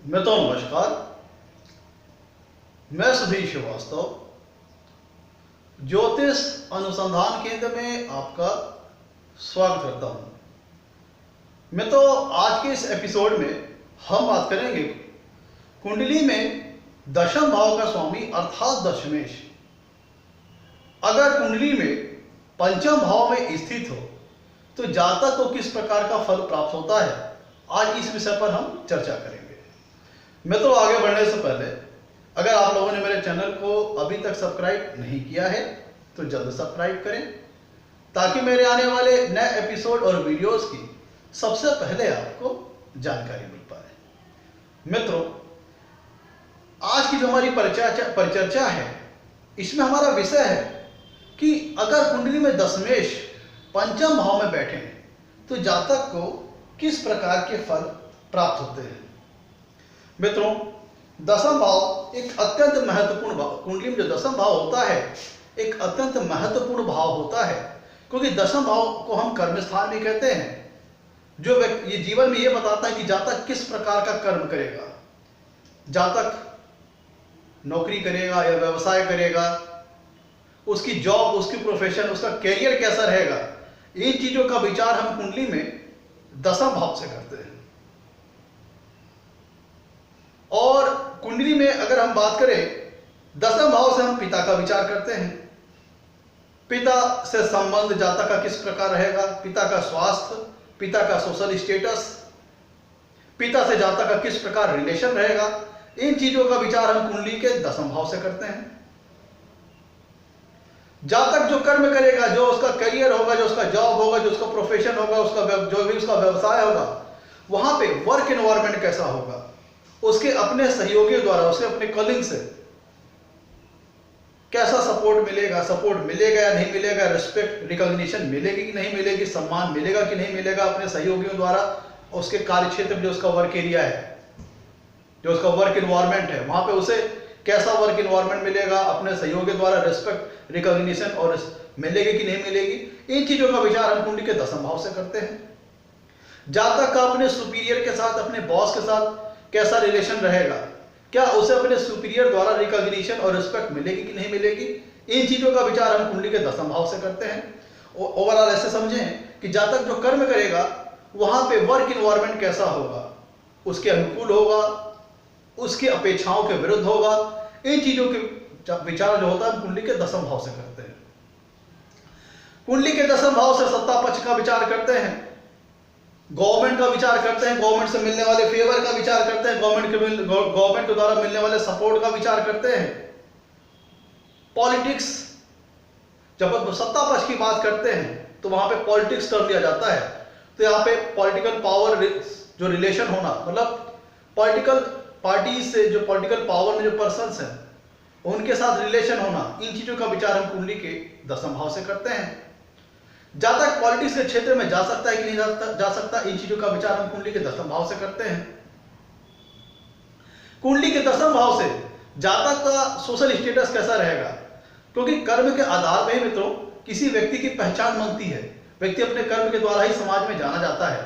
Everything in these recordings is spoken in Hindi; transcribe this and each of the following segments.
नमस्कार। मैं सुधीर श्रीवास्तव ज्योतिष अनुसंधान केंद्र में आपका स्वागत करता हूं। आज के इस एपिसोड में हम बात करेंगे कुंडली में दशम भाव का स्वामी अर्थात दशमेश अगर कुंडली में पंचम भाव में स्थित हो तो जातक को किस प्रकार का फल प्राप्त होता है। आज इस विषय पर हम चर्चा करेंगे। आगे बढ़ने से पहले अगर आप लोगों ने मेरे चैनल को अभी तक सब्सक्राइब नहीं किया है तो जल्द सब्सक्राइब करें ताकि मेरे आने वाले नए एपिसोड और वीडियोस की सबसे पहले आपको जानकारी मिल पाए। आज की जो हमारी परिचर्चा है इसमें हमारा विषय है कि अगर कुंडली में दशमेश पंचम भाव में बैठे हैं तो जातक को किस प्रकार के फल प्राप्त होते हैं। दशम भाव एक अत्यंत महत्वपूर्ण भाव, कुंडली में जो दशम भाव होता है एक अत्यंत महत्वपूर्ण भाव होता है क्योंकि दशम भाव को हम कर्म स्थान भी कहते हैं। जो व्यक्ति ये जीवन में ये बताता है कि जातक किस प्रकार का कर्म करेगा, जातक नौकरी करेगा या व्यवसाय करेगा, उसकी जॉब, उसकी प्रोफेशन, उसका कैरियर कैसा रहेगा, इन चीजों का विचार हम कुंडली में दशम भाव से करते हैं। और कुंडली में अगर हम बात करें दशम भाव से हम पिता का विचार करते हैं। पिता से संबंध जातक का किस प्रकार रहेगा, पिता का स्वास्थ्य, पिता का सोशल स्टेटस, पिता से जातक का किस प्रकार रिलेशन रहेगा, इन चीजों का विचार हम कुंडली के दशम भाव से करते हैं। जातक जो कर्म करेगा, जो उसका करियर होगा, जो उसका जॉब होगा, जो उसका प्रोफेशन होगा, जो भी उसका व्यवसाय होगा, वहां पे वर्क एनवायरनमेंट कैसा होगा, उसके अपने सहयोगियों द्वारा, उसके अपने कलीग से कैसा सपोर्ट मिलेगा या नहीं मिलेगा, रिस्पेक्ट, रिकॉग्निशन मिलेगी कि नहीं मिलेगी, सम्मान मिलेगा कि नहीं मिलेगा अपने सहयोगियों द्वारा, उसके कार्य क्षेत्र में जो उसका वर्क एरिया है, जो उसका वर्क एनवायरनमेंट है, वहां पे उसे कैसा वर्क एनवायरनमेंट मिलेगा, अपने सहयोगियों द्वारा रिस्पेक्ट, रिकॉग्निशन और मिलेगी कि नहीं मिलेगी, इन चीजों का विचार हम कुंडली के दशम भाव से करते हैं। जातक का अपने सुपीरियर के साथ, अपने बॉस के साथ कैसा रिलेशन रहेगा, क्या उसे अपने सुपीरियर द्वारा रिकॉग्निशन और रिस्पेक्ट मिलेगी कि नहीं मिलेगी, इन चीजों का विचार हम कुंडली के दशम भाव से करते हैं। ओवरऑल ऐसे समझें कि जातक जो कर्म करेगा वहां पे वर्क एनवायरनमेंट कैसा होगा, उसके अनुकूल होगा, उसकी अपेक्षाओं के विरुद्ध होगा, इन चीजों के विचार जो होता है हम कुंडली के दशम भाव से करते हैं। कुंडली के दशम भाव से सत्ता पक्ष का विचार करते हैं, गवर्नमेंट का विचार करते हैं, गवर्नमेंट से मिलने वाले फेवर का विचार करते हैं, गवर्नमेंट के द्वारा मिलने वाले सपोर्ट का विचार करते हैं। पॉलिटिक्स, जब सत्ता पक्ष की बात करते हैं तो वहां पे पॉलिटिक्स टर्म लिया जाता है। तो यहाँ पे पॉलिटिकल पावर जो रिलेशन होना, मतलब पॉलिटिकल पार्टी से, जो पॉलिटिकल पावर में जो पर्सन्स हैं उनके साथ रिलेशन होना, इन चीजों का विचार हम कुंडली के दशम भाव से करते हैं। जातक पॉलिटिक्स के क्षेत्र में जा सकता है कि नहीं जा सकता, इन चीजों का विचार हम कुंडली के दशम भाव से करते हैं। कुंडली के दशम भाव से जातक का सोशल स्टेटस कैसा रहेगा, क्योंकि कर्म के आधार पर ही किसी व्यक्ति की पहचान बनती है। व्यक्ति अपने कर्म के द्वारा ही समाज में जाना जाता है।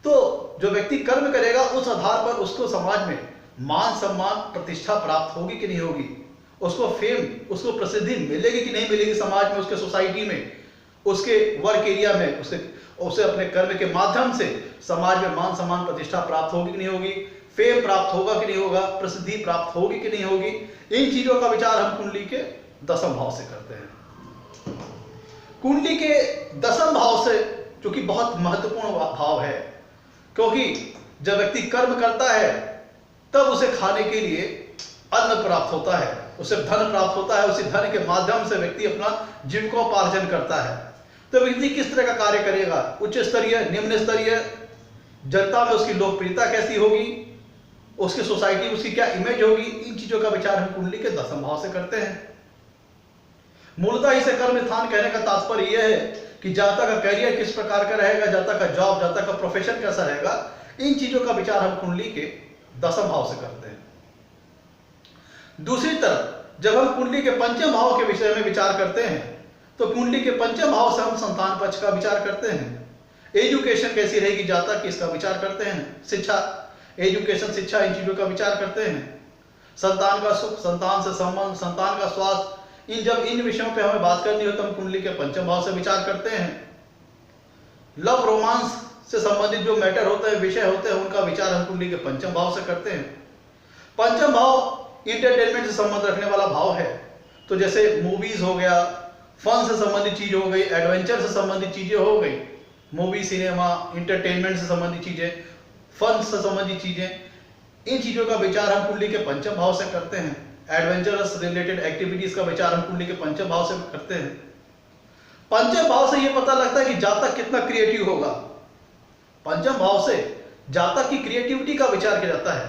तो जो व्यक्ति कर्म करेगा उस आधार पर उसको समाज में मान सम्मान प्रतिष्ठा प्राप्त होगी कि नहीं होगी, उसको फेम, उसको प्रसिद्धि मिलेगी कि नहीं मिलेगी समाज में, उसके सोसाइटी में, उसके वर्क एरिया में, उसे अपने कर्म के माध्यम से समाज में मान सम्मान प्रतिष्ठा प्राप्त होगी कि नहीं होगी, फेम प्राप्त होगा कि नहीं होगा, प्रसिद्धि प्राप्त होगी कि नहीं होगी, इन चीजों का विचार हम कुंडली के दशम भाव से करते हैं। कुंडली के दशम भाव से, जो कि बहुत महत्वपूर्ण भाव है, क्योंकि जब व्यक्ति कर्म करता है तब उसे खाने के लिए अन्न प्राप्त होता है, उसे धन प्राप्त होता है, उसी धन के माध्यम से व्यक्ति अपना जीविकोपार्जन करता है। तो व्यक्ति किस तरह का कार्य करेगा, उच्च स्तरीय, निम्न स्तरीय, जनता में उसकी लोकप्रियता कैसी होगी, उसकी सोसाइटी में उसकी क्या इमेज होगी, इन चीजों का विचार हम कुंडली के दशम भाव से करते हैं। मूलतः इसे कर्म स्थान कहने का तात्पर्य यह है कि जातक का कैरियर किस प्रकार का रहेगा, जातक का जॉब, जातक का प्रोफेशन कैसा रहेगा, इन चीजों का विचार हम कुंडली के दशम भाव से करते हैं। दूसरी तरफ जब हम कुंडली के पंचम भाव के विषय में विचार करते हैं तो कुंडली के पंचम भाव से हम संतान पक्ष का विचार करते हैं। एजुकेशन कैसी रहेगी जातक की, इसका विचार करते हैं। शिक्षा, एजुकेशन, शिक्षा, इन चीजों का विचार करते हैं। संतान का सुख, संतान से संबंध, संतान का स्वास्थ्य, जब इन विषयों पे हमें बात करनी हो तो हम कुंडली के पंचम भाव से विचार करते हैं। लव रोमांस से संबंधित जो मैटर होते हैं, विषय होते हैं, उनका विचार हम कुंडली के पंचम भाव से करते हैं। पंचम भाव इंटरटेनमेंट से संबंध रखने वाला भाव है, तो जैसे मूवीज हो गया, फन से संबंधित चीज हो गई, एडवेंचर से संबंधित चीजें हो गई, मूवी, सिनेमा, इंटरटेनमेंट से संबंधित चीजें, फन से संबंधित चीजें, इन चीजों का विचार हम कुंडली के पंचम भाव से करते हैं। एडवेंचरस रिलेटेड एक्टिविटीज का विचार हम कुंडली के पंचम भाव से करते हैं। पंचम भाव से यह पता लगता है कि जातक कितना क्रिएटिव होगा। पंचम भाव से जातक की क्रिएटिविटी का विचार किया जाता है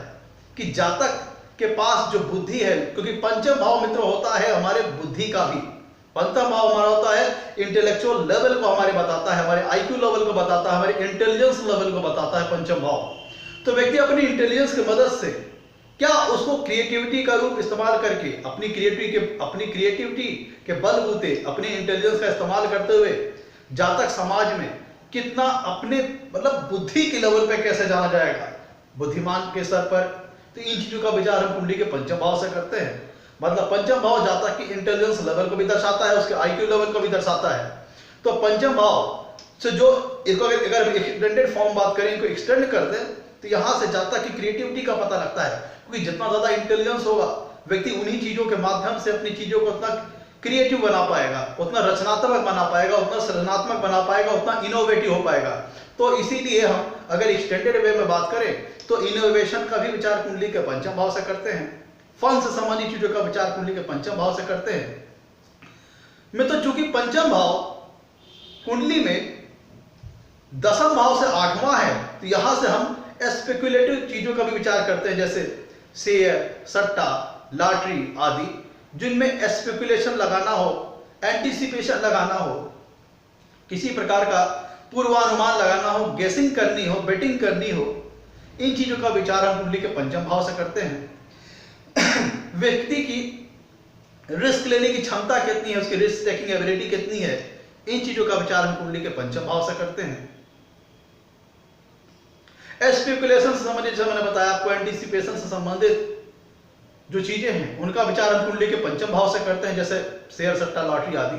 कि जातक के पास जो बुद्धि है, क्योंकि पंचम भाव मित्र होता है हमारे बुद्धि का भी। पंचम भाव हमारा होता है इंटेलेक्चुअल लेवल को हमारे बताता है, हमारे आईक्यू लेवल को बताता है, हमारे इंटेलिजेंस लेवल को बताता है पंचम भाव। तो व्यक्ति अपनी इंटेलिजेंस की मदद से क्या उसको क्रिएटिविटी का रूप इस्तेमाल करके अपनी क्रिएटिविटी के बलबूते अपनी इंटेलिजेंस का इस्तेमाल करते हुए जातक समाज में कितना अपने मतलब बुद्धि के लेवल पे कैसे जाना जाएगा, बुद्धिमान के स्तर पर, तो इन चीजों का विचार हम कुंडली के पंचम भाव से करते हैं। मतलब पंचम भाव जातक की इंटेलिजेंस लेवल को भी दर्शाता है, उसके आईक्यू लेवल को भी दर्शाता है। तो पंचम भाव से जो इसको अगर एक्सटेंडेड फॉर्म बात करें, इनको एक्सटेंड कर दें, तो यहां से जातक की क्रिएटिविटी का पता लगता है, क्योंकि जितना ज्यादा इंटेलिजेंस होगा व्यक्ति उन्हीं चीजों के माध्यम से अपनी चीजों को उतना क्रिएटिव बना पाएगा, उतना रचनात्मक बना पाएगा, उतना सृजनात्मक बना पाएगा, उतना इनोवेटिव हो पाएगा। तो इसीलिए हम अगर एक्सटेंडेड वे में बात करें तो इनोवेशन का भी विचार कुंडली के पंचम भाव से करते हैं। फन से संबंधित चीजों का विचार कुंडली के पंचम भाव से करते हैं। मित्रों, चूंकि पंचम भाव कुंडली में दसम भाव से आठवां है, तो यहां से हम स्पेकुलेटिव चीजों का भी विचार करते हैं, जैसे शेयर, सट्टा, लॉटरी आदि, जिनमें स्पेकुलेशन लगाना हो, एंटीसिपेशन लगाना हो, किसी प्रकार का पूर्वानुमान लगाना हो, गेसिंग करनी हो, बेटिंग करनी हो, इन चीजों का विचार हम कुंडली के पंचम भाव से करते हैं। व्यक्ति की रिस्क लेने की क्षमता कितनी है, उसकी रिस्क टेकिंग एबिलिटी कितनी है, इन चीजों का विचार हम कुंडली के पंचम भाव से करते हैं। स्पेकुलेशन से संबंधित, जैसे मैंने बताया आपको, एंटीसिपेशन से संबंधित जो चीजें हैं उनका विचार हम कुंडली के पंचम भाव से करते हैं, जैसे शेयर, सट्टा, लॉटरी आदि।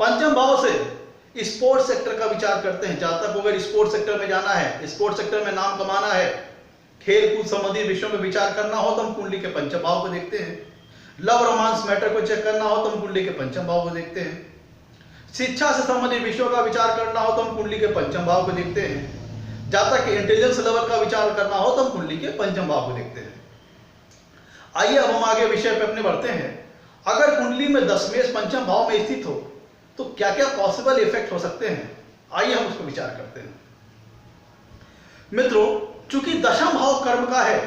पंचम भाव से स्पोर्ट्स सेक्टर का विचार करते हैं। जातक को अगर स्पोर्ट्स सेक्टर में जाना है, स्पोर्ट्स सेक्टर में नाम कमाना है, खेल कूद संबंधित विषयों में विचार करना हो तो हम कुंडली के पंचम भाव को देखते हैं। लव रोमांस मैटर को चेक करना हो तो हम कुंडली के पंचम भाव को देखते हैं। शिक्षा से संबंधित विषयों का विचार करना हो तो हम कुंडली के पंचम भाव को देखते हैं। जातक के इंटेलिजेंस लेवल का विचार करना हो तो हम कुंडली के पंचम भाव को देखते हैं। आइए अब हम आगे विषय पे अपने बढ़ते हैं। अगर कुंडली में दशमेश पंचम भाव में स्थित हो तो क्या क्या पॉसिबल इफेक्ट हो सकते हैं, आइए हम उसको विचार करते हैं। मित्रों, चूंकि दशम भाव कर्म का है,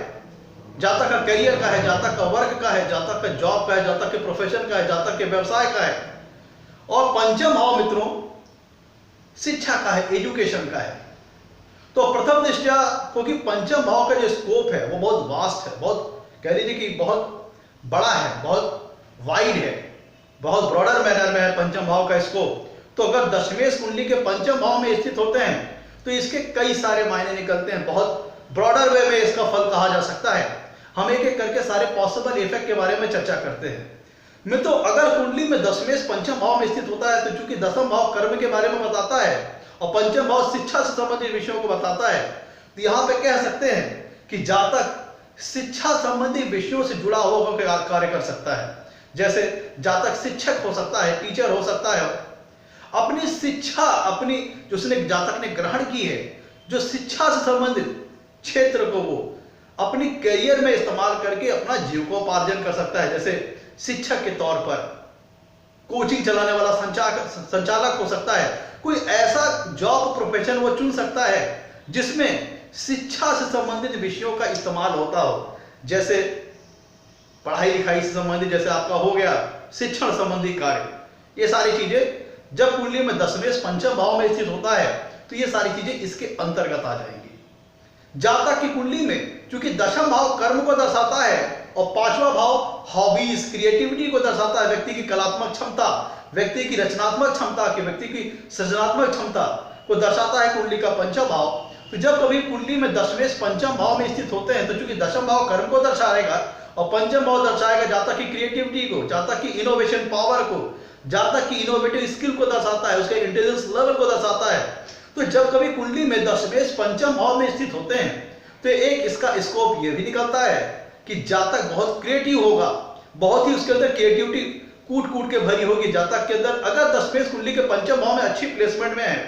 जातक का करियर का है, जातक का वर्क का है, जातक का जॉब का है, जातक के प्रोफेशन का है, जातक के व्यवसाय का है, और पंचम भाव मित्रों शिक्षा का है, एजुकेशन का है। तो प्रथम दृष्टया क्योंकि पंचम भाव का जो स्कोप है वो बहुत वास्ट है, बहुत कह लीजिए कि बहुत बड़ा है, बहुत वाइड है, बहुत ब्रॉडर मैनर में है पंचम भाव का स्कोप। तो अगर दशमेश कुंडली के पंचम भाव में स्थित होते हैं तो इसके कई सारे मायने निकलते हैं, बहुत ब्रॉडर वे में इसका फल कहा जा सकता है। हम एक एक करके सारे पॉसिबल इफेक्ट के बारे में चर्चा करते हैं। मित्रों, अगर कुंडली में दशमेश पंचम भाव में स्थित होता है तो चूंकि दशम भाव कर्म के बारे में बताता है और पंचम भाव शिक्षा से संबंधित विषयों को बताता है, तो यहां पे कह सकते हैं कि जातक शिक्षा संबंधी विषयों से जुड़ा होकर कार्य कर सकता है। जैसे जातक शिक्षक हो सकता है, टीचर हो सकता है, अपनी शिक्षा, अपनी जो उसने जातक ने ग्रहण की है, जो शिक्षा से संबंधित क्षेत्र को वो अपनी करियर में इस्तेमाल करके अपना जीविकोपार्जन कर सकता है। जैसे शिक्षक के तौर पर कोचिंग चलाने वाला संचालक हो सकता है, कोई ऐसा जॉब प्रोफेशन वो चुन सकता है जिसमें शिक्षा से संबंधित विषयों का इस्तेमाल होता हो। जैसे पढ़ाई लिखाई से संबंधित, जैसे आपका हो गया शिक्षण संबंधी कार्य, ये सारी चीजें जब कुंडली में दशमेश पंचम भाव में स्थित होता है तो ये सारी चीजें इसके अंतर्गत आ जाएंगी। जातक की कुंडली में चूंकि दशम भाव कर्म को दर्शाता है और पांचवा भाव हॉबीज, क्रिएटिविटी को दर्शाता है, व्यक्ति की कलात्मक क्षमता, व्यक्ति की रचनात्मक क्षमता, व्यक्ति की सृजनात्मक क्षमता को दर्शाता है कुंडली का पंचम भाव। तो जब कभी कुंडली में दशमेश पंचम भाव में स्थित होते हैं तो चूंकि दशम भाव कर्म को दर्शाएगा और पंचम भाव दर्शाएगा जातक की क्रिएटिविटी को, जातक की इनोवेशन पावर को, जातक की इनोवेटिव स्किल को दर्शाता है, उसके इंटेलिजेंस लेवल को दर्शाता है। तो जब कभी कुंडली में दशमेश पंचम भाव में स्थित होते हैं तो एक इसका स्कोप ये भी निकलता है कि जातक बहुत क्रिएटिव होगा, बहुत ही उसके अंदर क्रिएटिविटी कूट कूट के भरी होगी जातक के अंदर। अगर दशमेश कुंडली के पंचम भाव में अच्छी प्लेसमेंट में है,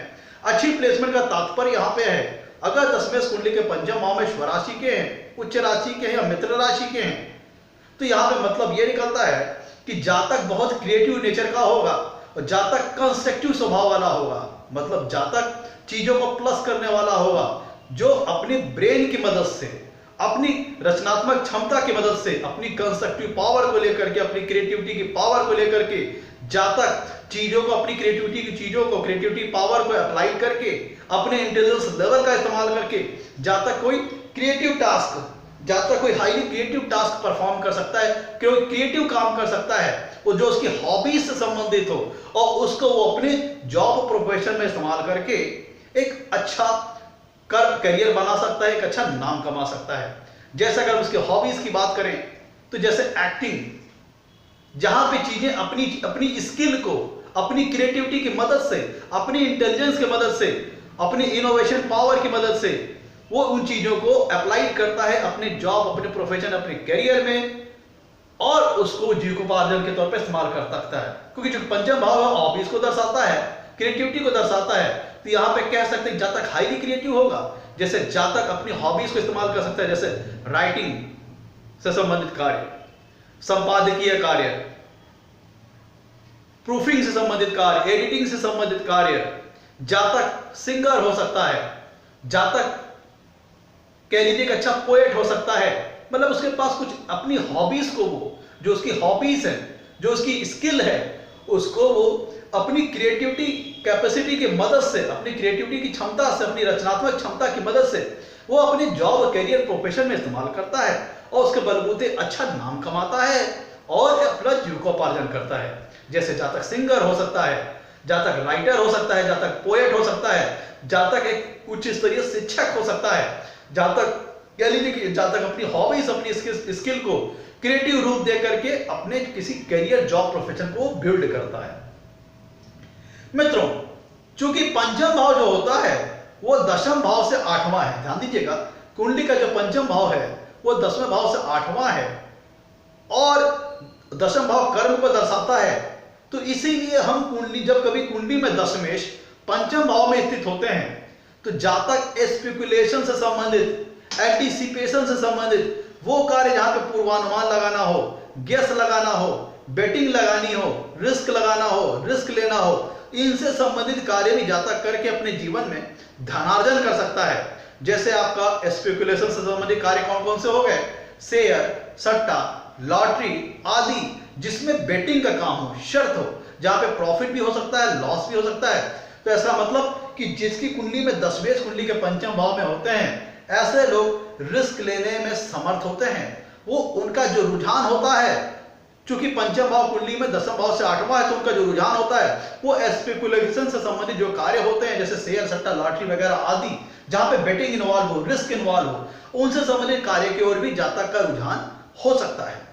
अच्छी प्लेसमेंट का तात्पर्य यहाँ पे है अगर दशमेश कुंडली के पंचम भाव में स्वराशि के हैं, उच्च राशि के हैं या मित्र राशि के हैं, तो यहाँ पे मतलब ये निकलता है कि जातक बहुत क्रिएटिव नेचर का होगा और जातक कंस्ट्रक्टिव स्वभाव वाला होगा। मतलब जातक चीजों को प्लस करने वाला होगा, जो अपनी ब्रेन की मदद से, अपनी रचनात्मक क्षमता की मदद से, अपनी कंस्ट्रक्टिव पावर को लेकर के, अपनी क्रिएटिविटी की पावर को लेकर के जातक चीजों को, अपनी क्रिएटिविटी की चीजों को, क्रिएटिविटी पावर को अप्लाई करके, अपने इंटेलिजेंस लेवल का इस्तेमाल करके जातक कोई क्रिएटिव टास्क, जातक कोई हाईली क्रिएटिव टास्क परफॉर्म कर सकता है, कोई क्रिएटिव काम कर सकता है वो जो उसकी हॉबीज से संबंधित हो और उसको वो अपने जॉब प्रोफेशन में इस्तेमाल करके एक अच्छा करियर बना सकता है, एक अच्छा नाम कमा सकता है। जैसे अगर उसके हॉबीज की बात करें तो जैसे एक्टिंग, जहां पे चीजें अपनी स्किल को, अपनी क्रिएटिविटी की मदद से, अपनी इंटेलिजेंस की मदद से, अपनी इनोवेशन पावर की मदद से वो उन चीजों को अप्लाई करता है अपने जॉब, अपने प्रोफेशन, अपने करियर में और उसको जीविकोपार्जन के तौर पे इस्तेमाल कर सकता है। क्योंकि जो पंचम भाव है हॉबीज को दर्शाता है, क्रिएटिविटी को दर्शाता है, तो यहाँ पे कह सकते हैं जातक हाईली क्रिएटिव होगा। जैसे जातक अपनी हॉबीज को इस्तेमाल कर सकता है, जैसे राइटिंग से संबंधित कार्य, संपादकीय कार्य, प्रूफिंग से संबंधित कार्य, एडिटिंग से संबंधित कार्य। जातक सिंगर हो सकता है, जातक कह लीजिए एक अच्छा पोएट हो सकता है। मतलब उसके पास कुछ अपनी हॉबीज को, वो जो उसकी हॉबीज है, जो उसकी स्किल है, उसको वो अपनी क्रिएटिविटी कैपेसिटी की मदद से, अपनी क्रिएटिविटी की क्षमता से, अपनी रचनात्मक क्षमता की मदद से वो अपने जॉब, करियर, प्रोफेशन में इस्तेमाल करता है और उसके बलबूते अच्छा नाम कमाता है और अपना जीविकोपार्जन करता है। जैसे जातक सिंगर हो सकता है, जातक राइटर हो सकता है, जातक पोएट हो सकता है, जातक एक उच्च स्तरीय शिक्षक हो सकता है, जातक कह लीजिए कि जातक अपनी हॉबीज, अपनी स्किल को क्रिएटिव रूप दे करके अपने किसी करियर, जॉब, प्रोफेशन को बिल्ड करता है। मित्रों, चूंकि पंचम भाव जो होता है वो दशम भाव से आठवां है। ध्यान दीजिएगा, कुंडली का जो पंचम भाव है वो 10वें भाव से 8वां है और दशम भाव कर्म को दर्शाता है। तो इसीलिए हम कुंडली, जब कभी कुंडली में दशमेश पंचम भाव में स्थित होते हैं तो जातक स्पेकुलेशन से संबंधित, एंटीसिपेशन से संबंधित वो कार्य जहां पे पूर्वानुमान लगाना हो, गेस लगाना हो, बेटिंग लगानी हो, रिस्क लगाना हो, रिस्क लेना हो, इनसे संबंधित कार्य भी जातक करके अपने जीवन में धनार्जन कर सकता है। जैसे आपका स्पेकुलेशन से संबंधित कार्य कौन कौन से हो गए? शेयर, सट्टा, लॉटरी आदि, जिसमें बेटिंग का काम हो, शर्त हो, जहां पे प्रॉफिट भी हो सकता है, लॉस भी हो सकता है। तो ऐसा मतलब कि जिसकी कुंडली में दशमेश कुंडली के पंचम भाव में होते हैं, ऐसे लोग रिस्क लेने में समर्थ होते हैं। वो उनका जो रुझान होता है, चूंकि पंचम भाव कुंडली में दशम भाव से 8वां है, तो उनका जो रुझान होता है वो स्पेकुलेशन से संबंधित जो कार्य होते हैं, जैसे शेयर, सट्टा, लॉटरी वगैरह आदि, जहां पे बेटिंग इन्वॉल्व हो, रिस्क इन्वॉल्व हो, उनसे संबंधित कार्य की ओर भी जातक का रुझान हो सकता है।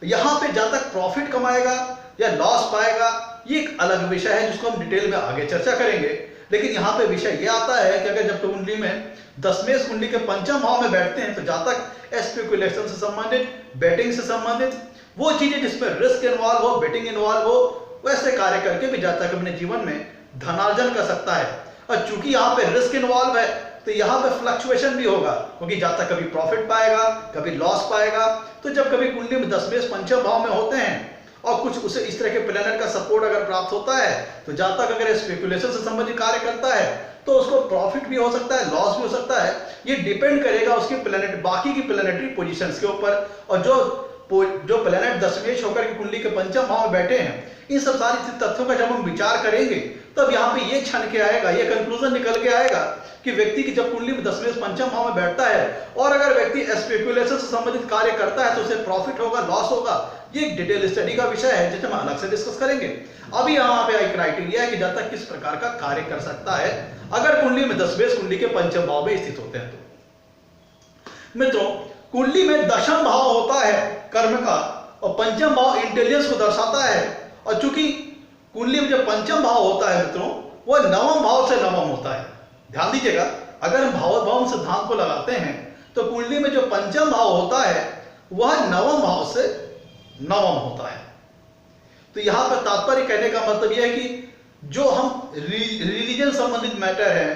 यहां पे जातक प्रॉफिट कमाएगा या लॉस पाएगा, ये एक अलग विषय है जिसको हम डिटेल में आगे चर्चा करेंगे। लेकिन यहाँ पे विषय ये आता है कि अगर जब कुंडली में दशमेश कुंडली के पंचम भाव में बैठते हैं तो जातक स्पेकुलेशन से संबंधित, बेटिंग से संबंधित, वो चीजें जिसमें रिस्क इन्वॉल्व हो, बेटिंग इन्वॉल्व हो, वैसे कार्य करके भी जातक अपने जीवन में धनार्जन कर सकता है। और चूंकि यहाँ पे रिस्क इन्वॉल्व है तो यहाँ पे फ्लक्चुएशन भी होगा, क्योंकि जातक कभी प्रॉफिट पाएगा, कभी लॉस पाएगा। तो जब कभी कुंडली में दशमेश पंचम भाव में होते हैं और कुछ उसे इस तरह के प्लैनेट का सपोर्ट अगर प्राप्त होता है, तो जातक अगर स्पेकुलेशन से संबंधित कार्य करता है तो उसको प्रॉफिट भी हो सकता है, लॉस भी हो सकता है। ये डिपेंड करेगा उसके प्लैनेट, बाकी की प्लैनेटरी पोजीशंस के ऊपर। और जो प्लैनेट दशमेश होकर के कुंडली के पंचम भाव में बैठे हैं, इन सब सारी तथ्यों का जब हम विचार करेंगे तब यहाँ पे ये क्षण के आएगा, ये कंक्लूजन निकल के आएगा कि व्यक्ति की जब कुंडली में दशमेश पंचम भाव में बैठता है और अगर व्यक्ति स्पेकुलेशन से संबंधित कार्य करता है तो उसे प्रॉफिट होगा, लॉस होगा। ये एक डिटेल स्टडी का विषय है जिसे हम अलग से डिस्कस करेंगे। अभी यहाँ पे एक क्राइटेरिया है कि जातक किस प्रकार का कार्य कर सकता है अगर कुंडली में दशमेश कुंडली के पंचम भाव में स्थित होते हैं तो मित्रों, कुंडली में दशम भाव होता है कर्म का और पंचम भाव इंटेलिजेंस को दर्शाता है। और चूंकि कुंडली में जो पंचम भाव होता है मित्रों, वो नवम भाव से नवम होता है। ध्यान दीजिएगा, अगर हम भावोद्भाव सिद्धांत को लगाते हैं तो कुंडली में जो पंचम भाव होता है वह नवम भाव से नवम होता है। तो यहां पर तात्पर्य कहने का मतलब यह है कि जो हम रिलीजन संबंधित मैटर है,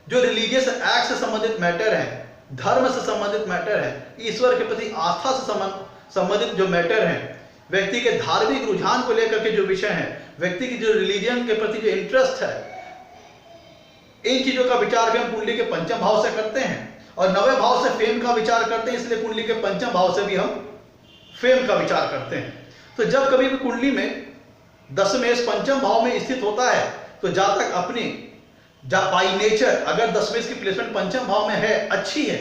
जो रिलीजियस एक्ट से संबंधित मैटर है, धर्म से संबंधित मैटर है, ईश्वर के प्रति आस्था से संबंधित जो मैटर है, व्यक्ति के धार्मिक रुझान को लेकर के जो विषय है, व्यक्ति की जो रिलीजन के प्रति जो इंटरेस्ट है, इन चीजों का विचार भी हम कुंडली के पंचम भाव से करते हैं। और नवे भाव से फेम का विचार करते हैं, इसलिए कुंडली के पंचम भाव से भी हम फेम का विचार करते हैं। तो जब कभी भी कुंडली में दशमेश पंचम भाव में स्थित होता है तो जातक अपनी बाई नेचर, अगर दशमेश की प्लेसमेंट पंचम भाव में है, अच्छी है,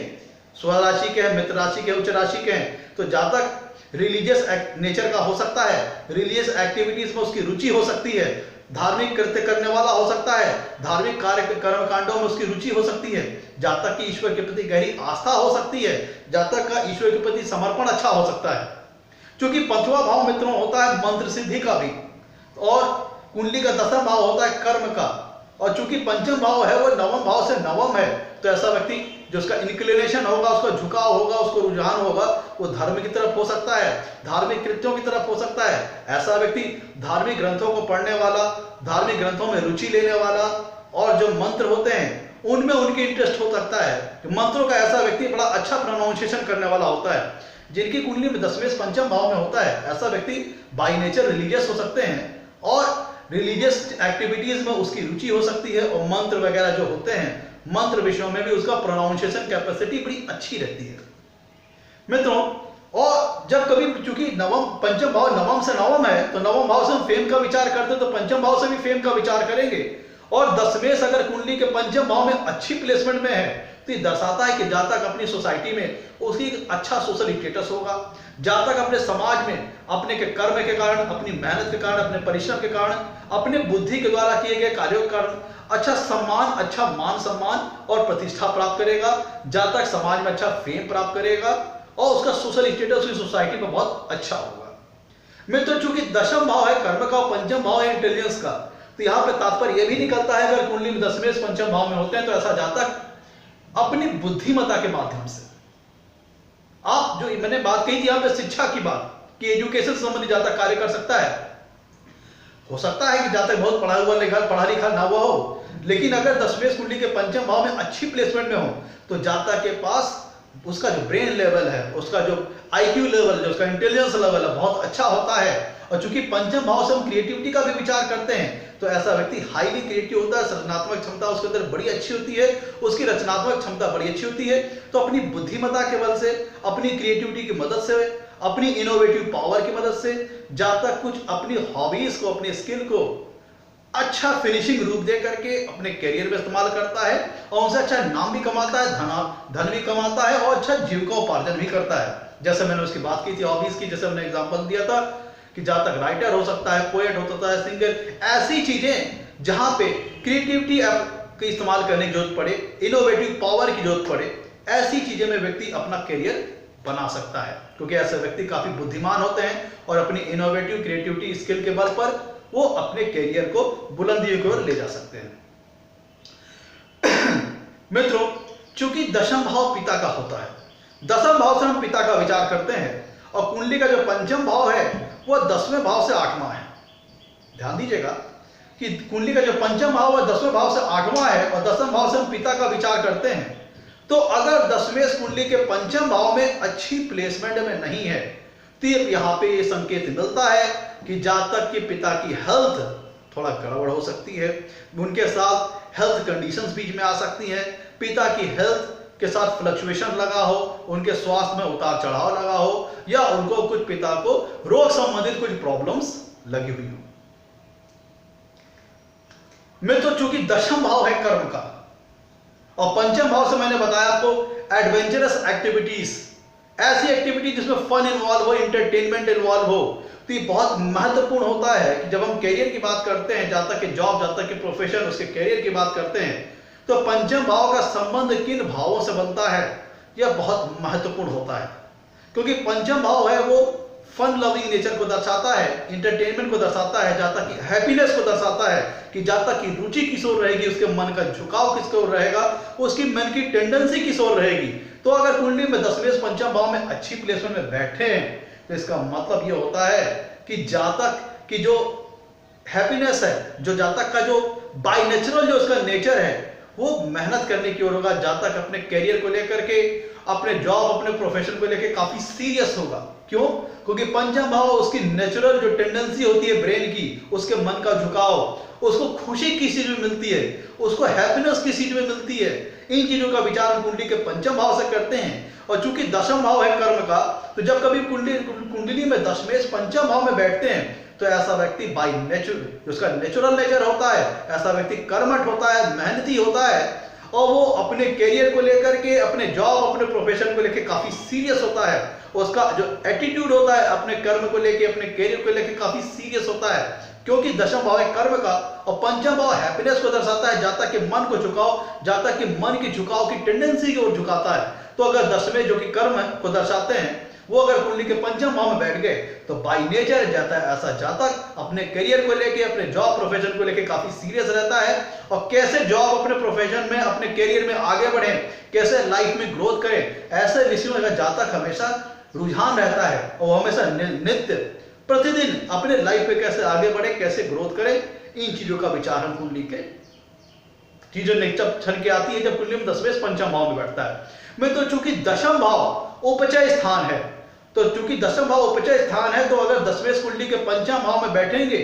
स्वराशि के हैं, मित्र राशि के, उच्च राशि के हैं, तो जातक रिलीजियस नेचर का हो सकता है, रिलीजियस एक्टिविटीज में उसकी रुचि हो सकती है, धार्मिक कृत्य करने वाला हो सकता है, धार्मिक कार्य कर्म कांडों में उसकी रुचि हो सकती है, जातक की ईश्वर के प्रति गहरी आस्था हो सकती है, जातक का ईश्वर के प्रति समर्पण अच्छा हो सकता है। क्योंकि पांचवा भाव मित्रों होता है मंत्र सिद्धि का भी, और कुंडली का दसम भाव होता है कर्म का, और चूंकि पंचम भाव है वो नवम भाव से नवम है, तो ऐसा व्यक्ति जो उसका इंक्लिनेशन होगा, उसका झुकाव होगा, उसको रुझान होगा, वो धर्म की तरफ हो सकता है, धार्मिक कृत्यों की तरफ हो सकता है। ऐसा व्यक्ति धार्मिक ग्रंथों को पढ़ने वाला, धार्मिक ग्रंथों में रुचि लेने वाला, और जो मंत्र होते हैं उनमें उनकी इंटरेस्ट हो सकता है। मंत्रों का ऐसा व्यक्ति बड़ा अच्छा प्रोनाउंसिएशन करने वाला होता है। जिनकी कुंडली में दशमेश पंचम भाव में होता है, ऐसा व्यक्ति बाई नेचर रिलीजियस हो सकते हैं और रिलीजियस एक्टिविटीज में उसकी रुचि हो सकती है, और मंत्र वगैरह जो होते हैं, मंत्र विषयों में भी उसका प्रोनाउंसिएशन कैपेसिटी बड़ी अच्छी रहती है मित्रों। और जब कभी, चूंकि नवम पंचम भाव नवम से नवम है, तो नवम भाव से हम फेम का विचार करते हैं, तो पंचम भाव से भी फेम का विचार करेंगे। और दशमेश अगर कुंडली के पंचम भाव में अच्छी प्लेसमेंट में है तो ये दर्शाता है कि जातक अपनी सोसाइटी में उसकी अच्छा सोशल स्टेटस होगा, जातक अपने समाज में अपने के कर्म के कारण, अपनी मेहनत के कारण, अपने परिश्रम के कारण, अपने बुद्धि के द्वारा किए गए कार्यों के कारण अच्छा सम्मान, अच्छा मान सम्मान और प्रतिष्ठा प्राप्त करेगा, जातक समाज में अच्छा फेम प्राप्त करेगा और उसका सोशल स्टेटस उस सोसाइटी में बहुत अच्छा होगा। मित्रों, चूंकि दशम भाव है कर्म का और पंचम भाव है इंटेलिजेंस का, तो यहाँ पे तात्पर्य यह भी निकलता है अगर कुंडली में दशमेश पंचम भाव में होते हैं तो ऐसा जातक अपनी बुद्धिमत्ता के माध्यम से, आप जो मैंने बात कही थी यहाँ पे शिक्षा की बात कि एजुकेशन से संबंधित जातक कार्य कर सकता है। हो सकता है कि जातक बहुत पढ़ा लिखा ना हुआ हो, लेकिन अगर दशमेश कुंडली के पंचम भाव में अच्छी प्लेसमेंट में हो तो जातक के पास उसका जो ब्रेन लेवल है, उसका जो IQ लेवल, जो उसका इंटेलिजेंस लेवल है, बहुत अच्छा होता है। और चूंकि पंचम भाव से हम क्रिएटिविटी का भी विचार करते हैं, तो ऐसा व्यक्ति हाईली क्रिएटिव होता है, रचनात्मक क्षमता उसके अंदर बड़ी अच्छी होती है, उसकी रचनात्मक क्षमता बड़ी अच्छी होती है। तो अपनी बुद्धिमत्ता के बल से, अपनी क्रिएटिविटी की मदद से, अपनी इनोवेटिव पावर की मदद से जातक कुछ अपनी हॉबीज को, अपने स्किल को अच्छा फिनिशिंग रूप दे करके अपने करियर में इस्तेमाल करता है और उनसे अच्छा नाम भी कमाता है, धन भी कमाता है और अच्छा जीविकोपार्जन भी करता है। जैसे मैंने उसकी बात की थी हॉबीज की, जैसे हमने एग्जांपल दिया था कि जातक राइटर हो सकता है, पोएट हो सकता है, सिंगर, ऐसी चीजें जहां पे क्रिएटिविटी के इस्तेमाल करने की जरूरत पड़े, इनोवेटिव पावर की जरूरत पड़े, ऐसी चीजें में व्यक्ति अपना करियर बना सकता है, क्योंकि ऐसे व्यक्ति काफी बुद्धिमान होते हैं और अपनी इनोवेटिव क्रिएटिविटी स्किल के बल पर वो अपने करियर को बुलंदियों की ओर ले जा सकते हैं। मित्रों, चूंकि दशम भाव पिता का होता है, दशम भाव से हम पिता का विचार करते हैं, और कुंडली का जो पंचम भाव है वह 10वें भाव से 8वां है। ध्यान दीजिएगा कि कुंडली का जो पंचम भाव है 10वें भाव से 8वां है और दसम भाव से हम पिता का विचार करते हैं। तो अगर दशमेश कुंडली के पंचम भाव में अच्छी प्लेसमेंट में नहीं है तो यहाँ पे ये संकेत मिलता है कि जातक के पिता की हेल्थ थोड़ा गड़बड़ हो सकती है, उनके साथ हेल्थ कंडीशंस बीच में आ सकती हैं, पिता की हेल्थ के साथ फ्लक्चुएशन लगा हो, उनके स्वास्थ्य में उतार चढ़ाव लगा हो, या उनको कुछ पिता को रोग संबंधित कुछ प्रॉब्लम्स लगी हुई हो। मित्रों, चूंकि दशम भाव है कर्म का और पंचम भाव से मैंने बताया आपको एडवेंचरस एक्टिविटीज, ऐसी एक्टिविटी जिसमें फन इन्वॉल्व हो, एंटरटेनमेंट इन्वॉल्व हो, तो ये बहुत महत्वपूर्ण होता है कि जब हम करियर की बात करते हैं, जातक के जॉब, जातक के प्रोफेशन, उसके करियर की बात करते हैं, तो पंचम भाव का संबंध किन भावों से बनता है, यह बहुत महत्वपूर्ण होता है, क्योंकि पंचम भाव है वो फन लविंग नेचर को दर्शाता है, इंटरटेनमेंट को दर्शाता है, जहां तक कि हैप्पीनेस को दर्शाता है, कि जहां तक की रुचि किस ओर रहेगी, उसके मन का झुकाव किस ओर रहेगा, उसकी मन की टेंडेंसी किस ओर रहेगी। तो अगर कुंडली में दशमेश पंचम भाव में अच्छी प्लेसमेंट में बैठे हैं तो इसका मतलब यह होता है कि जातक की जो हैप्पीनेस है, जो जातक का जो बाय नेचुरल जो उसका नेचर है, वो मेहनत करने की ओर होगा। जातक अपने करियर को लेकर के, अपने जॉब, अपने प्रोफेशन को लेकर काफी सीरियस होगा। क्यों? क्योंकि पंचम भाव उसकी नेचुरल जो टेंडेंसी होती है ब्रेन की, उसके मन का झुकाव, उसको खुशी किस चीज में मिलती है, उसको हैप्पीनेस किस चीज में मिलती है, इन चीजों का विचार हम कुंडली के पंचम भाव से करते हैं। और चूंकि दशम भाव है कर्म का, तो जब कभी कुंडली में दशमेश पंचम भाव में बैठते हैं तो ऐसा व्यक्ति बाय नेचर, उसका नेचुरल नेचर होता है, ऐसा व्यक्ति कर्मठ होता है, मेहनती होता है, और वो अपने करियर को लेकर के, अपने जॉब, अपने प्रोफेशन को लेकर काफी सीरियस होता है। उसका जो एटीट्यूड होता है अपने कर्म को लेके, अपने करियर को लेके काफी सीरियस होता है, क्योंकि दशम भाव है कर्म का और पंचम भाव हैप्पीनेस को दर्शाता है, जाता कि मन को झुकाव, जाता कि मन की झुकाव की टेंडेंसी की ओर झुकाता है। तो अगर दशमें जो कि कर्म को दर्शाते हैं, वो अगर कुंडली के पंचम भाव में बैठ गए तो बाय नेचर जाता है ऐसा जातक अपने करियर को लेके, अपने जॉब प्रोफेशन को लेके काफी सीरियस रहता है, और कैसे जॉब, अपने प्रोफेशन में, अपने करियर में आगे बढ़े, कैसे लाइफ में ग्रोथ करें, ऐसे विषयों में जातक हमेशा रुझान रहता है, और वो हमेशा नित्य प्रतिदिन अपने लाइफ पे कैसे आगे बढ़े, कैसे ग्रोथ करे, इन चीजों का विचार हम कुंडली के चीजों ने जब छन के आती है, जब कुंडली में दशमेश पंचम भाव में बैठता है। मैं तो चूंकि दशम भाव उपचय स्थान है, तो चूंकि दशम भाव उपचय स्थान है, तो अगर दशमेश कुंडली के पंचम भाव में बैठेंगे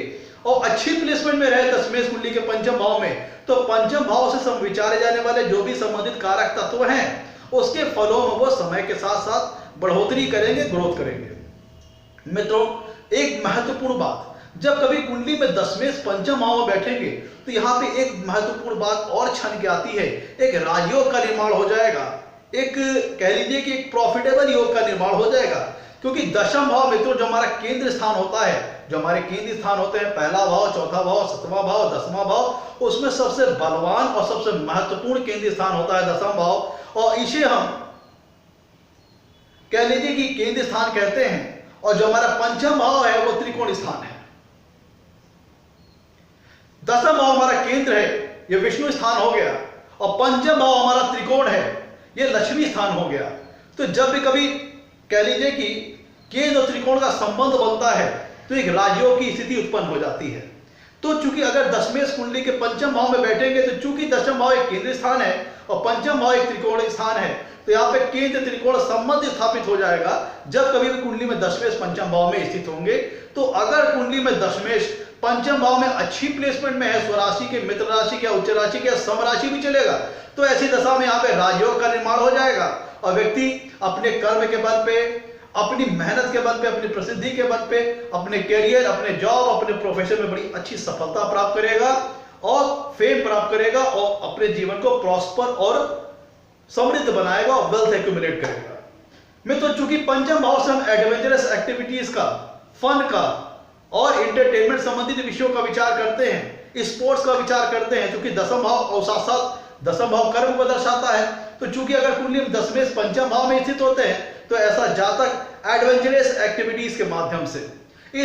और अच्छी प्लेसमेंट में रहे दशमेश कुंडली के पंचम भाव में, तो पंचम भाव से विचारे जाने वाले जो भी संबंधित कारक तत्व हैं, उसके फलों में वो समय के साथ साथ बढ़ोतरी करेंगे, ग्रोथ करेंगे। मित्रों, एक महत्वपूर्ण बात, जब कभी कुंडली में दशमेश पंचम भाव में बैठेंगे तो यहाँ पे एक महत्वपूर्ण बात और छन के आती है, एक राजयोग का निर्माण हो जाएगा, एक कह लीजिए कि एक प्रॉफिटेबल योग का निर्माण हो जाएगा। क्योंकि दशम भाव मित्रों जो हमारा केंद्र स्थान होता है, जो हमारे केंद्र स्थान होते हैं, पहला भाव, चौथा भाव, सतवां भाव, दसवां भाव, उसमें सबसे बलवान और सबसे महत्वपूर्ण केंद्र स्थान होता है दसम भाव, और इसे हम कह लीजिए कि केंद्र स्थान कहते हैं। और जो हमारा पंचम भाव है वो त्रिकोण स्थान है। दसम भाव हमारा केंद्र है, ये विष्णु स्थान हो गया, और पंचम भाव हमारा त्रिकोण है, ये लक्ष्मी स्थान हो गया। तो जब भी कभी कह लीजिए कि केंद्र और त्रिकोण का संबंध बनता है तो एक राजयोग की स्थिति उत्पन्न हो जाती है। तो चूंकि अगर दशमेश कुंडली के पंचम भाव में बैठेंगे, तो चूंकि दशम भाव एक केंद्र स्थान है और पंचम भाव एक त्रिकोण स्थान है, तो यहाँ पे केंद्र त्रिकोण संबंध स्थापित हो जाएगा। जब कभी भी कुंडली में दशमेश पंचम भाव में स्थित होंगे, तो अगर कुंडली में दशमेश पंचम भाव में अच्छी प्लेसमेंट में है, स्वराशि के, मित्र राशि के, उच्च राशि के, सम राशि भी चलेगा, तो ऐसी दशा में यहाँ पे राजयोग का निर्माण हो जाएगा, और व्यक्ति अपने कर्म के बल पे, अपनी मेहनत के बल पे, अपनी प्रसिद्धि के बल पे, अपने करियर, अपने जॉब, अपने प्रोफेशन में बड़ी अच्छी सफलता प्राप्त करेगा और फेम प्राप्त करेगा, और अपने जीवन को प्रॉस्पर और समृद्ध बनाएगा और वेल्थ एक्यूमुलेट करेगा। मैं तो चूंकि पंचम भाव से हम एडवेंचरस एक्टिविटीज का, फन का और इंटरटेनमेंट संबंधित विषयों का विचार करते हैं, स्पोर्ट्स का विचार करते हैं, क्योंकि दसम भाव और साथ साथ दसम भाव कर्म को दर्शाता है। तो चूंकि अगर कुंडली में दशमेश पंचम भाव में स्थित होते हैं, तो ऐसा जातक एडवेंचरस एक्टिविटीज के माध्यम से,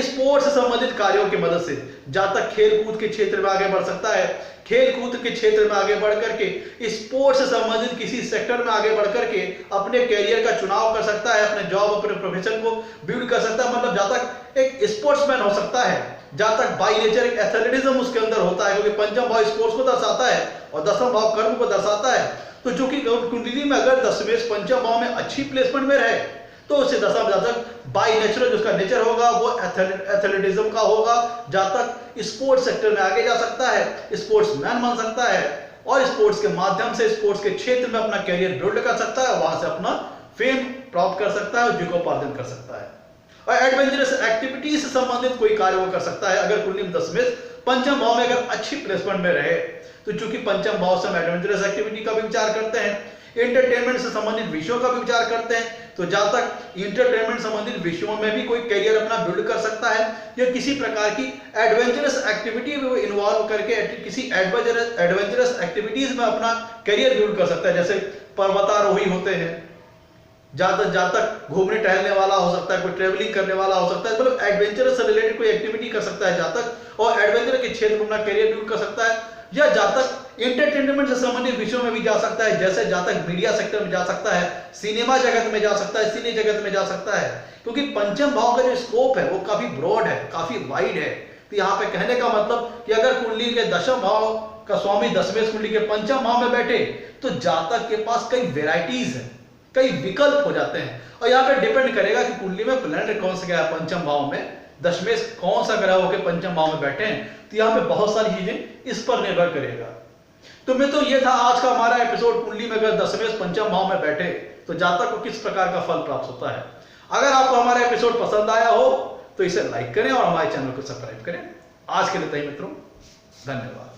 स्पोर्ट्स से संबंधित कार्यों की मदद से जातक खेल कूद के क्षेत्र में आगे बढ़ सकता है। खेल कूद के क्षेत्र में आगे बढ़ करके, स्पोर्ट्स से संबंधित किसी सेक्टर में आगे बढ़ करके अपने करियर का चुनाव कर सकता है, अपने जॉब, अपने प्रोफेशन को बिल्ड कर सकता है। मतलब जातक एक स्पोर्ट्समैन हो सकता है, जातक बाय नेचर एक एथलेटिज्म उसके अंदर होता है, क्योंकि पंचम भाव स्पोर्ट्स को दर्शाता है और दसम भाव कर्म को दर्शाता है। तो जो कि कुंडली में अगर दशमेश पंचम भाव में अच्छी प्लेसमेंट में रहे, तो उससे दशम जातक बाय नेचुरल जो उसका नेचर होगा वो एथलेटिज्म का होगा, जातक स्पोर्ट्स सेक्टर में आगे जा सकता है, स्पोर्ट्समैन बन सकता है, और स्पोर्ट्स के माध्यम से स्पोर्ट्स के क्षेत्र में अपना करियर बिल्ड कर सकता है, वहां से अपना फेम प्राप्त कर सकता है और जीविकोपार्जन कर सकता है, और एडवेंचरस एक्टिविटीज से संबंधित कोई कार्य वो कर सकता है। अगर कुंडली में दशमेश पंचम भाव में अगर अच्छी प्लेसमेंट में रहे, तो चूंकि पंचम भाव से हम एडवेंचरस एक्टिविटी का भी विचार करते हैं, एंटरटेनमेंट से संबंधित विषयों का भी विचार करते हैं, तो जहां तक इंटरटेनमेंट संबंधित विषयों में भी कोई करियर अपना बिल्ड कर सकता है, या किसी प्रकार की एडवेंचरस एक्टिविटी में वो इन्वॉल्व करके किसी एडवेंचरस एक्टिविटीज में अपना करियर बिल्ड कर सकता है। जैसे पर्वतारोही होते हैं, जहां तक घूमने टहलने वाला हो सकता है, कोई ट्रेवलिंग करने वाला हो सकता है, मतलब एडवेंचरस से रिलेटेड कोई एक्टिविटी कर सकता है जहां तक, और एडवेंचर के क्षेत्र में अपना करियर बिल्ड कर सकता है, या जहां तक एंटरटेनमेंट से संबंधित विषयों में भी जा सकता है, जैसे जहां तक मीडिया सेक्टर में जा सकता है, सिनेमा जगत में जा सकता है, सिने जगत में जा सकता है। क्योंकि पंचम भाव का जो स्कोप है वो काफी ब्रॉड है, काफी वाइड है। तो यहाँ पे कहने का मतलब कि अगर कुंडली के दशम भाव का स्वामी दशमेश कुंडली के पंचम भाव में बैठे तो जातक के पास कई वेराइटीज है, कई विकल्प हो जाते हैं। और यहाँ पे डिपेंड करेगा कि कुंडली में प्लैनेट कौन सा गया है पंचम भाव में, दशमेश कौन सा ग्रह होकर पंचम भाव में बैठे हैं। तो यहाँ पे बहुत सारी चीजें इस पर निर्भर करेगा। तो मित्रों ये था आज का हमारा एपिसोड, कुंडली में अगर दशमेश पंचम भाव में बैठे तो जातक को किस प्रकार का फल प्राप्त होता है। अगर आपको हमारा एपिसोड पसंद आया हो तो इसे लाइक करें और हमारे चैनल को सब्सक्राइब करें। आज के लिए इतना ही मित्रों, धन्यवाद।